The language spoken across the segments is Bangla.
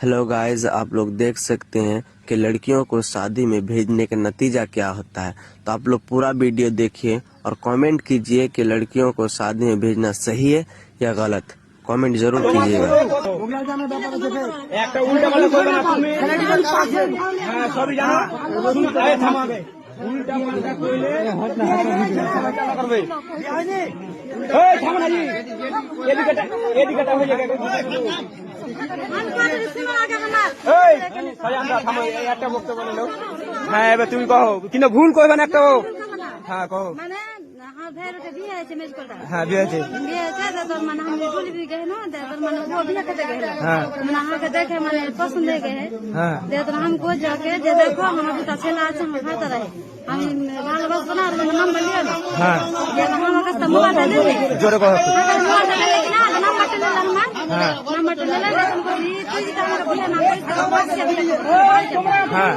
हेलो गाइस, आप लोग देख सकते हैं कि लड़कियों को शादी में भेजने का नतीजा क्या होता है। तो आप लोग पूरा वीडियो देखिए और कमेंट कीजिए कि लड़कियों को शादी में भेजना सही है या गलत। कमेंट जरूर कीजिएगा। হ্যাঁ এবার তুমি কहो কিন্তু ভুল কইবে না একটা হ্যাঁ কहो হ্যাঁ বিয়ে আছে पसंद है हमको जाके देखो हमारा बेटा चला আমি ভালোবাসবো না আর নাম্বার নিয়ে না হ্যাঁ আমার কাছে মোবাইল দে জোরে কहो নাম্বারটা নিলাম না নাম্বারটা নিলে এখন করি তুই যদি আমাকে বিয়ে না করিস তো হ্যাঁ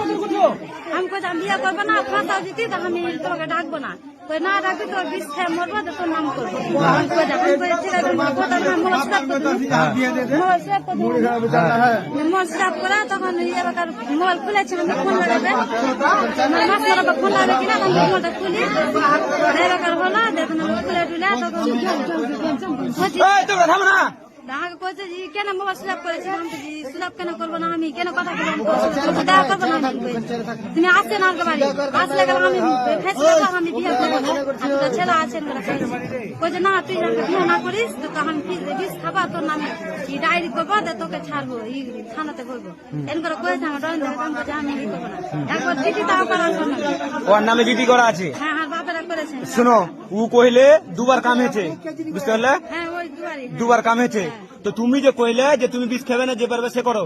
हमको जब बिया करबो ना खाता जीती तो हम तोके डाकबो ना कोई ना डाकी तो 20 से मरबो तो नाम करबो हमको जब हमको ठीक है खाता ना मोल स्टॉप कर दो मोल स्टॉप करा तখন ये बकार मोबाइल खुले छ हम फोन लगाबे मास्टर बा फोन लगाबे कि ना हम मोबाइल खुली रे बकार होला देखना खुले दुला तो এই তো থাম না দাগ কইছে জি কেন মোবাইল স্ল্যাপ করেছি আমি তো জি স্ল্যাপ কেন করব না আমি কেন কথা বলবো দা করব না তুমি আসছে না বাড়ি আসলে গেল আমি ফেসবুকে আমি বিয়ে করব আমি তো ছেলে আছে না কইছে না তুই বিয়ে না করিস তো আমি বিষ খাবা তোর নামে এই ডায়েরি করব দে তোকে ছাড়বো এই থানাতে করব এন করে কইছে আমার ডন দেখে আমি বলছি আমি কি করব না একবার চিঠি দাও করার জন্য ওর নামে চিঠি করা আছে হ্যাঁ হ্যাঁ বাবারা করেছে শুনো ও কইলে দুবার কাম হয়েছে বুঝতে পারলে হ্যাঁ ওই দুবার কাম হয়েছে তো তুমি যে কইলে যে তুমি বিষ খাবে না যে পারবে সে করো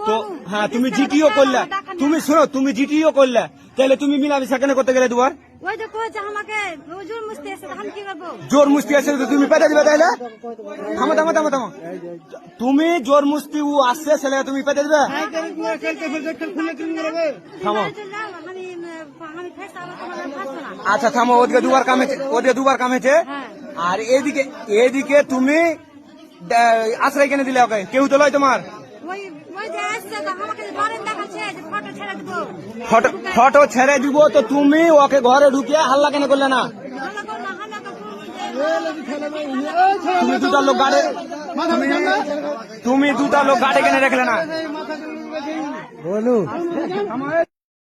তো হ্যাঁ তুমি জিটিও করলে তুমি শুনো তুমি জিটিও করলে তাহলে তুমি মিলামিশা কেন করতে গেলে দুবার ওই যে কইছে আমাকে জোর মুস্তি আছে আমি কি করব জোর মুস্তি আছে তো তুমি পেতে দিবে তাইলে থামো থামো থামো থামো তুমি জোর মুস্তি ও আসছে ছেলে তুমি পেতে দিবে থামো আচ্ছা থামো ওদিকে দুবার কাম হয়েছে ওদিকে দুবার কাম হয়েছে আর এদিকে এদিকে তুমি আশ্রয় কেন দিলে ওকে কেউ তো লয় তোমার ফটো ছেড়ে দিব তো তুমি ওকে ঘরে ঢুকিয়ে হাল্লা কেন করলে না তুমি দুটা লোক গাড়ে তুমি দুটা লোক গাড়ি কেন রাখলে না বলো